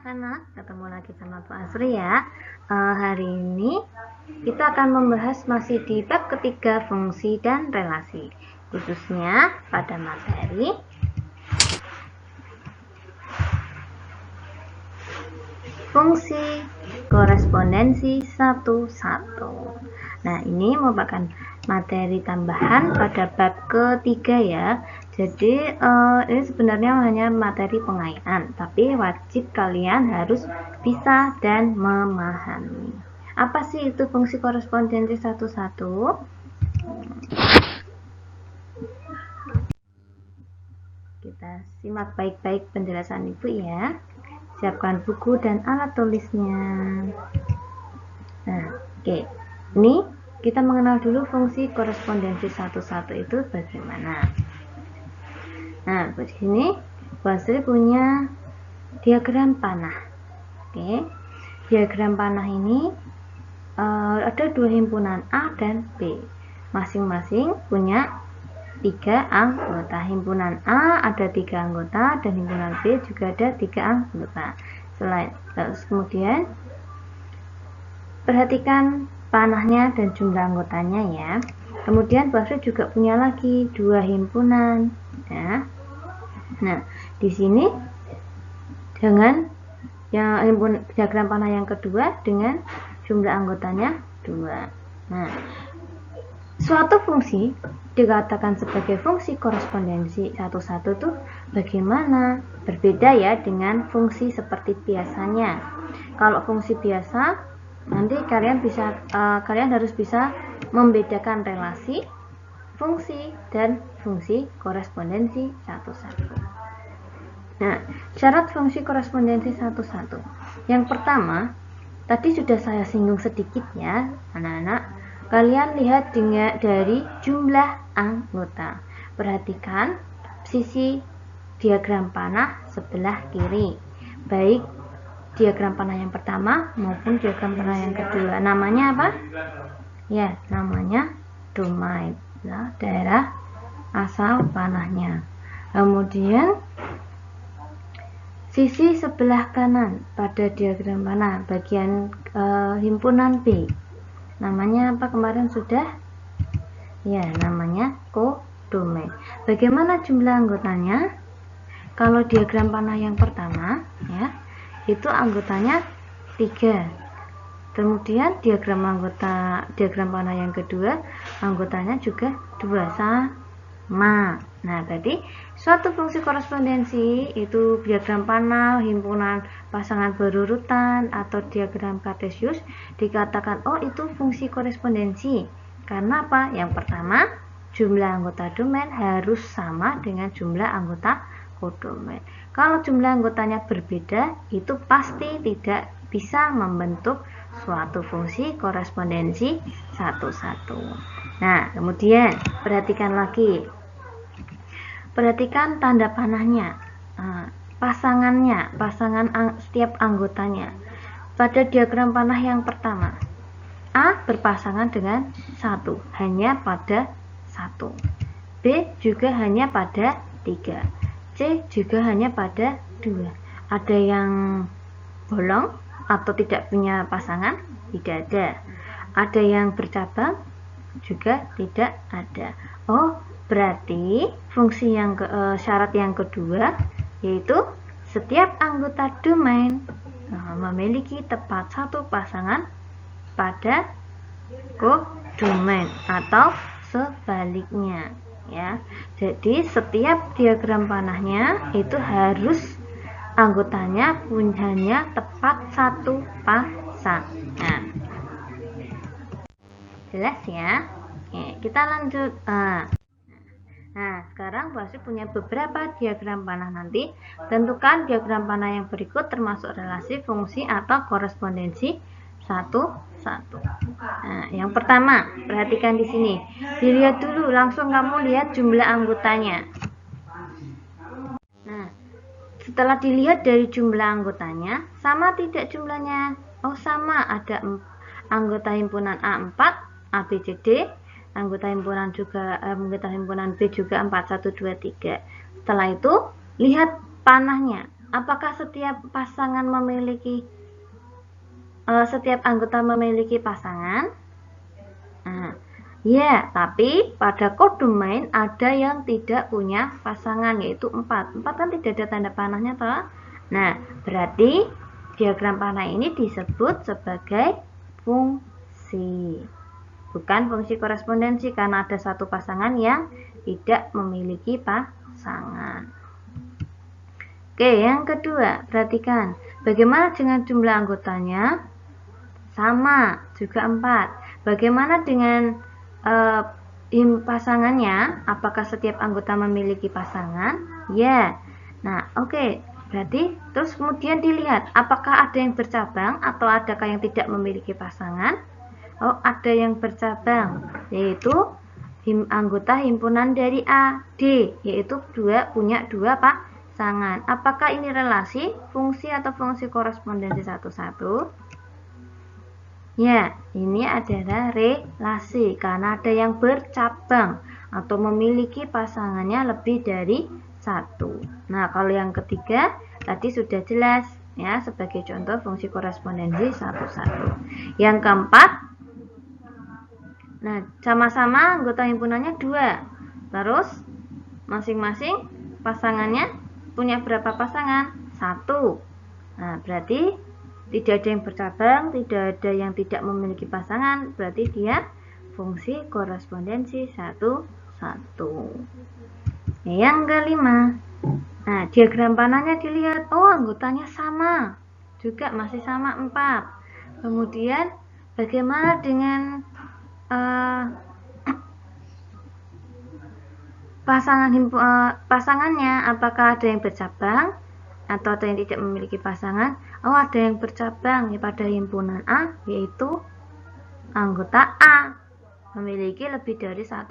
anak-anak, ketemu lagi sama Bu Asri ya. Hari ini kita akan membahas masih di bab ketiga fungsi dan relasi, khususnya pada materi fungsi korespondensi 1-1. Nah, ini merupakan materi tambahan pada bab ketiga ya. Jadi ini sebenarnya hanya materi pengayaan, tapi wajib kalian harus bisa dan memahami. Apa sih itu fungsi korespondensi 1-1? Kita simak baik-baik penjelasan Ibu ya. Siapkan buku dan alat tulisnya. Nah, oke. Ini kita mengenal dulu fungsi korespondensi 1-1 itu bagaimana. Nah, di sini Bu Asri punya diagram panah. Oke. Diagram panah ini ada dua himpunan A dan B. Masing-masing punya 3 anggota. Himpunan A ada 3 anggota dan himpunan B juga ada 3 anggota. Terus kemudian perhatikan panahnya dan jumlah anggotanya ya. Kemudian Bu Asri juga punya lagi 2 himpunan ya. Nah, di sini dengan yang diagram panah yang kedua dengan jumlah anggotanya 2. Nah, suatu fungsi dikatakan sebagai fungsi korespondensi 1-1 itu bagaimana? Berbeda ya dengan fungsi seperti biasanya. Kalau fungsi biasa nanti kalian harus bisa membedakan relasi, fungsi, dan fungsi korespondensi 1-1. Nah, syarat fungsi korespondensi 1-1. Yang pertama, tadi sudah saya singgung sedikit ya, anak-anak. Kalian lihat dari jumlah anggota. Perhatikan sisi diagram panah sebelah kiri. Baik diagram panah yang pertama maupun diagram panah yang kedua. Namanya apa? Ya, namanya domain. Nah, daerah asal panahnya. Kemudian sisi sebelah kanan pada diagram panah bagian himpunan B. Namanya apa kemarin sudah? Ya, namanya kodomain. Bagaimana jumlah anggotanya? Kalau diagram panah yang pertama ya, itu anggotanya 3. Kemudian diagram panah yang kedua anggotanya juga 2 sama. Nah, berarti suatu fungsi korespondensi itu diagram panah, himpunan pasangan berurutan atau diagram kartesius dikatakan itu fungsi korespondensi. Karena apa? Yang pertama, jumlah anggota domain harus sama dengan jumlah anggota kodomain. Kalau jumlah anggotanya berbeda, itu pasti tidak bisa membentuk suatu fungsi korespondensi 1-1. Nah, kemudian perhatikan lagi. Perhatikan tanda panahnya, pasangan setiap anggotanya. Pada diagram panah yang pertama, A berpasangan dengan 1, hanya pada 1. B juga hanya pada 3. C juga hanya pada 2. Ada yang bolong atau tidak punya pasangan? Tidak ada. Ada yang bercabang? Juga tidak ada. Berarti fungsi syarat yang kedua yaitu setiap anggota domain memiliki tepat satu pasangan pada kodomain atau sebaliknya ya. Jadi setiap diagram panahnya itu harus anggotanya punyanya tepat satu pasangan. Jelas ya? Oke, kita lanjut. Nah, sekarang Bu Asri punya beberapa diagram panah nanti. Tentukan diagram panah yang berikut termasuk relasi, fungsi, atau korespondensi 1-1. Nah, yang pertama, perhatikan di sini. Dilihat dulu, langsung kamu lihat jumlah anggotanya. Nah, setelah dilihat dari jumlah anggotanya, sama tidak jumlahnya? Sama, ada anggota himpunan A 4, A, B, C, D. Anggota himpunan B juga 4, 1, 2, 3. Setelah itu lihat panahnya apakah setiap pasangan memiliki setiap anggota memiliki pasangan? Nah, ya, tapi pada kode domain ada yang tidak punya pasangan, yaitu 4. 4 kan tidak ada tanda panahnya toh. Nah, berarti diagram panah ini disebut sebagai fungsi. Bukan fungsi korespondensi karena ada satu pasangan yang tidak memiliki pasangan. Oke, yang kedua, perhatikan bagaimana dengan jumlah anggotanya? Sama, juga 4. Bagaimana dengan pasangannya? Apakah setiap anggota memiliki pasangan? Ya. Nah, oke. Berarti terus kemudian dilihat apakah ada yang bercabang atau adakah yang tidak memiliki pasangan? Oh, ada yang bercabang, yaitu anggota himpunan dari A, D, yaitu punya 2 pasangan. Apakah ini relasi, fungsi atau fungsi korespondensi 1-1? Ya, ini adalah relasi karena ada yang bercabang atau memiliki pasangannya lebih dari 1. Nah, kalau yang ketiga tadi sudah jelas ya sebagai contoh fungsi korespondensi 1-1. Yang keempat, nah sama-sama anggota himpunannya 2. Terus masing-masing pasangannya punya berapa pasangan? 1. Nah, berarti tidak ada yang bercabang, tidak ada yang tidak memiliki pasangan, berarti dia fungsi korespondensi 1-1. Yang kelima, nah diagram panahnya dilihat, oh anggotanya sama, juga masih sama 4. Kemudian bagaimana dengan pasangannya? Apakah ada yang bercabang atau ada yang tidak memiliki pasangan? Oh, ada yang bercabang pada himpunan A, yaitu anggota A memiliki lebih dari 1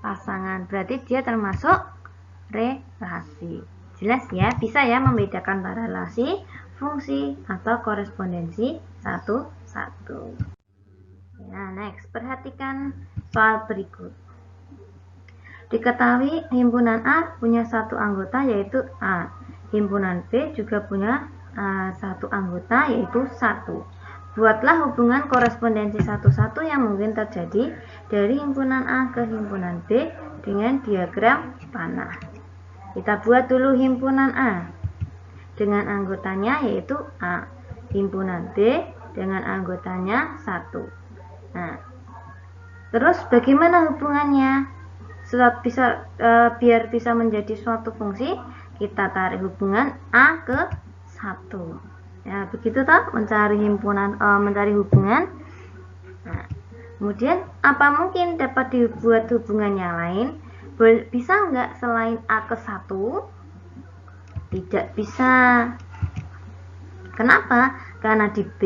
pasangan. Berarti dia termasuk relasi. Jelas ya, bisa ya membedakan antara relasi, fungsi, atau korespondensi 1-1. Nah, next, perhatikan soal berikut. Diketahui himpunan A punya 1 anggota yaitu A. Himpunan B juga punya 1 anggota yaitu 1. Buatlah hubungan korespondensi 1-1 yang mungkin terjadi dari himpunan A ke himpunan B dengan diagram panah. Kita buat dulu himpunan A dengan anggotanya yaitu A. Himpunan B dengan anggotanya 1. Nah, terus bagaimana hubungannya? Biar bisa menjadi suatu fungsi, kita tarik hubungan A ke 1. Ya, begitu toh mencari hubungan. Nah, kemudian apa mungkin dapat dibuat hubungan yang lain? Bisa nggak selain A ke 1? Tidak bisa. Kenapa? Karena di B,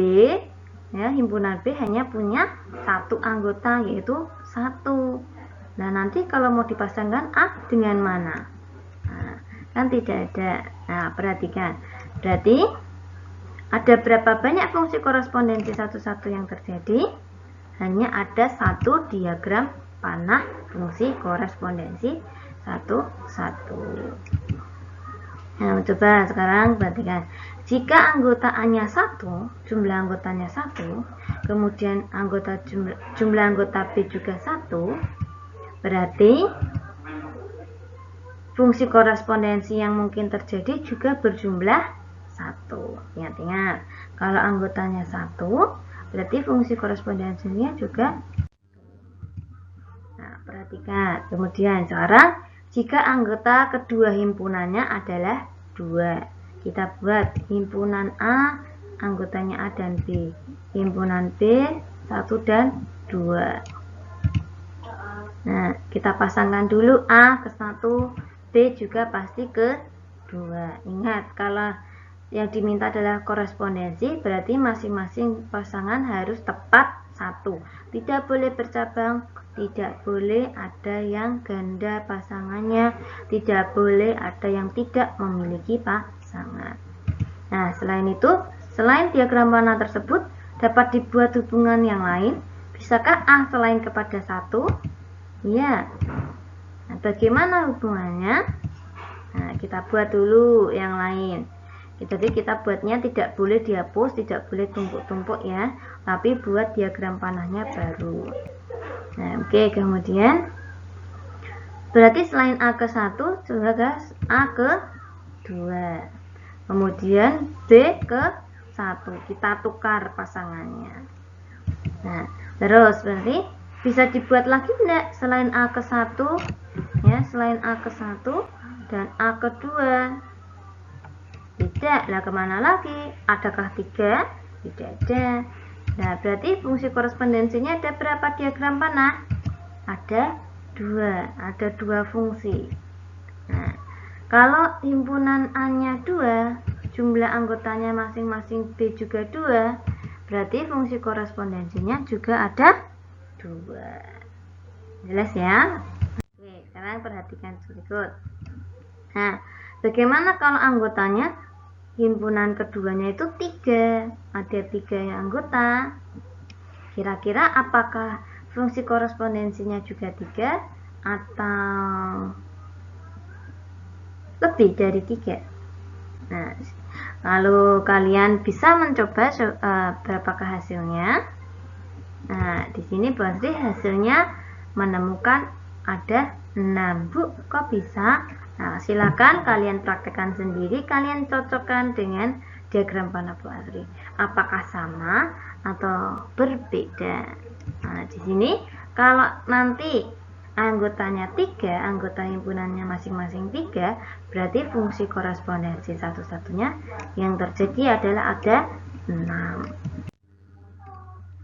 ya, himpunan B hanya punya 1 anggota yaitu 1. Nah, nanti kalau mau dipasangkan A dengan mana? Nah, kan tidak ada. Nah, perhatikan. Berarti ada berapa banyak fungsi korespondensi 1-1 yang terjadi? Hanya ada 1 diagram panah fungsi korespondensi 1-1. Nah, coba sekarang perhatikan. Jika anggota A-nya 1, jumlah anggotanya 1, kemudian jumlah anggota B juga 1, berarti fungsi korespondensi yang mungkin terjadi juga berjumlah 1. Ingat-ingat, kalau anggotanya 1, berarti fungsi korespondensinya juga. Nah, perhatikan. Kemudian sekarang jika anggota kedua himpunannya adalah 2, kita buat himpunan A, anggotanya A dan B. Himpunan B 1 dan 2. Nah, kita pasangkan dulu A ke 1, B juga pasti ke 2. Ingat, kalau yang diminta adalah korespondensi, berarti masing-masing pasangan harus tepat 1. Tidak boleh bercabang, tidak boleh ada yang ganda pasangannya, tidak boleh ada yang tidak memiliki pasangan. Nah, selain itu, selain diagram panah tersebut, dapat dibuat hubungan yang lain. Bisakah A selain kepada 1? Ya. Nah, bagaimana hubungannya? Nah, kita buat dulu yang lain. Jadi kita buatnya tidak boleh dihapus, tidak boleh tumpuk-tumpuk ya, tapi buat diagram panahnya baru. Nah, oke, kemudian berarti selain A ke 1 juga A ke 2. Kemudian B ke 1. Kita tukar pasangannya. Nah, terus berarti bisa dibuat lagi enggak selain A ke 1 ya, selain A ke 1 dan A ke 2? Tidak. Lah kemana lagi? Adakah 3? Tidak ada. Nah, berarti fungsi korespondensinya ada berapa diagram panah? Ada 2. Ada 2 fungsi. Nah, kalau himpunan A-nya 2, jumlah anggotanya masing-masing B juga 2, berarti fungsi korespondensinya juga ada 2. Jelas ya? Oke, sekarang perhatikan berikut. Nah, bagaimana kalau anggotanya himpunan keduanya itu 3, ada 3 anggota? Kira-kira apakah fungsi korespondensinya juga 3 atau lebih dari 3? Nah, kalau kalian bisa mencoba berapakah hasilnya? Nah, di sini Bu Asri hasilnya menemukan ada 6. Bu, kok bisa? Nah, silakan kalian praktekkan sendiri, kalian cocokkan dengan diagram panah Bu Asri. Apakah sama atau berbeda? Nah, di sini kalau nanti anggotanya 3, anggota himpunannya masing-masing 3, berarti fungsi korespondensi satu-satunya yang terjadi adalah ada 6.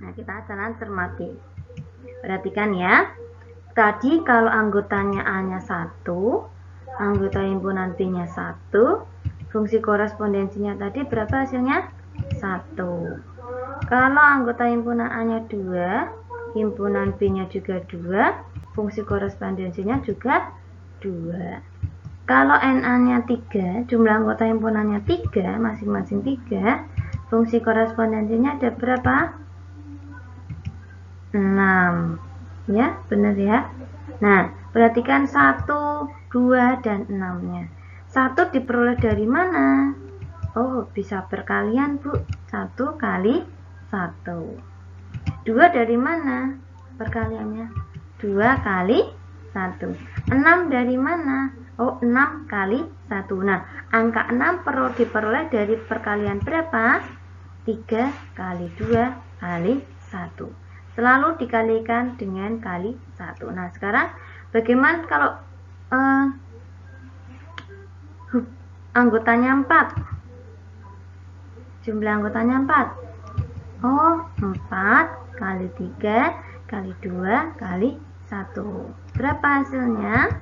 Nah, kita akan cermati. Perhatikan ya. Tadi kalau anggotanya A-nya 1, anggota himpunan B-nya 1, fungsi korespondensinya tadi berapa hasilnya? 1. Kalau anggota himpunan A-nya 2, himpunan B-nya juga 2, fungsi korespondensinya juga 2. Kalau NA-nya 3, jumlah anggota himpunannya 3, masing-masing 3, fungsi korespondensinya ada berapa? 6. Ya, benar ya. Nah, perhatikan 1, 2, dan 6-nya. 1 diperoleh dari mana? Oh, bisa perkalian, Bu. 1 kali 1. 2 dari mana perkaliannya? 2 kali 1. 6 dari mana? Oh, 6 kali 1. Nah, angka 6 perlu diperoleh dari perkalian berapa? 3 kali 2 kali 1. Selalu dikalikan dengan kali 1. Nah, sekarang bagaimana kalau anggotanya 4? Jumlah anggotanya 4. Oh, 4 kali 3 kali 2 kali 1. Berapa hasilnya?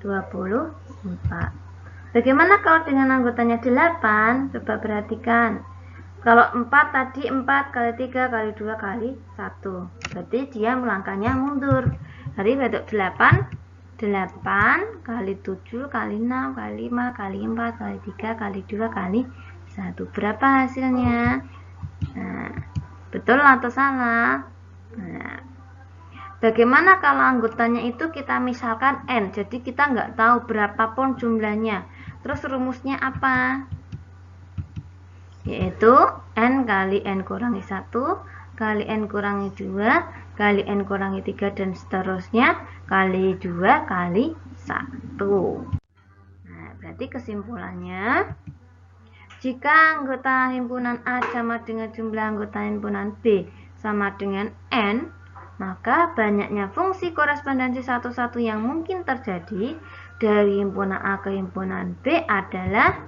24. Bagaimana kalau dengan anggotanya 8? Coba perhatikan. Kalau 4 tadi 4 kali 3 kali 2 kali 1. Berarti dia melangkahnya mundur. Jadi bentuk 8 kali 7 kali 6 kali 5 kali 4 kali 3 kali 2 kali 1. Berapa hasilnya? Nah, betul atau salah? Nah, bagaimana kalau anggotanya itu kita misalkan N, jadi kita nggak tahu berapapun jumlahnya. Terus rumusnya apa? Yaitu N kali N kurangi 1 kali N kurangi 2 kali N kurangi 3 dan seterusnya kali 2 kali 1. Nah, berarti kesimpulannya, jika anggota himpunan A sama dengan jumlah anggota himpunan B sama dengan N, maka banyaknya fungsi korespondensi satu-satu yang mungkin terjadi dari himpunan A ke himpunan B adalah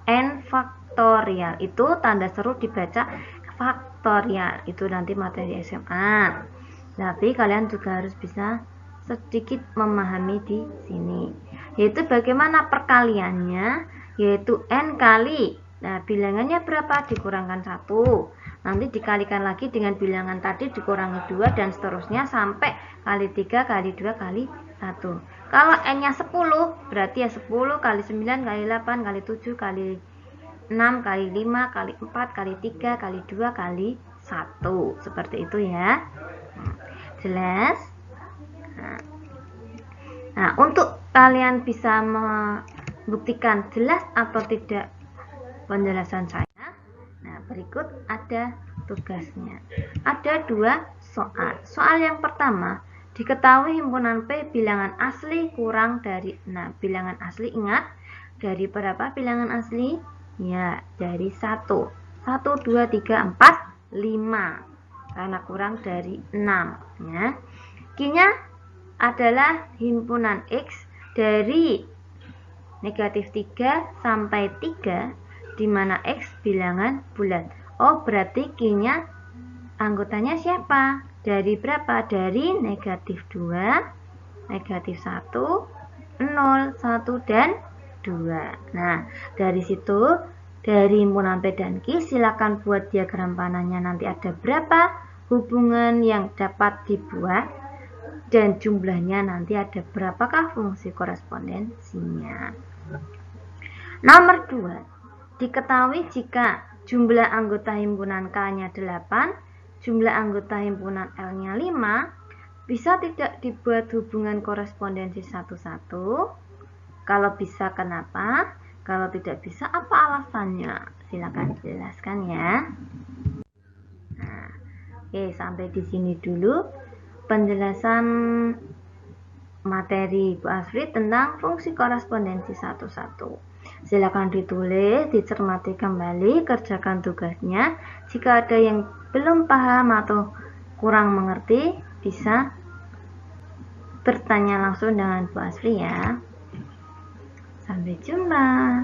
N faktorial. Itu tanda seru dibaca faktorial. Itu nanti materi SMA. Tapi kalian juga harus bisa sedikit memahami di sini. Yaitu bagaimana perkaliannya, yaitu N kali. Nah, bilangannya berapa? Dikurangkan 1. Nanti dikalikan lagi dengan bilangan tadi dikurangi 2 dan seterusnya sampai kali 3 kali 2 kali 1. Kalau N-nya 10, berarti ya 10 kali 9 kali 8 kali 7 kali 6 kali 5 kali 4 kali 3 kali 2 kali 1. Seperti itu ya. Jelas? Nah, untuk kalian bisa membuktikan jelas atau tidak penjelasan saya. Nah, berikut ada tugasnya. Ada 2 soal. Soal yang pertama, diketahui himpunan P bilangan asli kurang dari 6. Bilangan asli ingat, dari berapa bilangan asli? Ya, dari 1. 1, 2, 3, 4, 5. Karena kurang dari 6. Ya. Q-nya adalah himpunan X dari negatif 3 sampai 3, di mana X bilangan bulat. Oh, berarti Q-nya anggotanya siapa? Dari berapa? Dari negatif 2, negatif 1, 0, 1, dan 2. Nah, dari situ, dari himpunan P dan Q, silakan buat diagram panahnya. Nanti ada berapa hubungan yang dapat dibuat, dan jumlahnya nanti ada berapakah fungsi korespondensinya. Nomor 2, diketahui jika jumlah anggota himpunan K-nya 8, jumlah anggota himpunan L-nya 5, bisa tidak dibuat hubungan korespondensi satu-satu? Kalau bisa, kenapa? Kalau tidak bisa, apa alasannya? Silakan jelaskan ya. Nah, oke, sampai di sini dulu penjelasan materi Bu Asri tentang fungsi korespondensi satu-satu. Silakan ditulis, dicermati kembali, kerjakan tugasnya. Jika ada yang belum paham atau kurang mengerti, bisa bertanya langsung dengan Bu Asri ya. Sampai jumpa.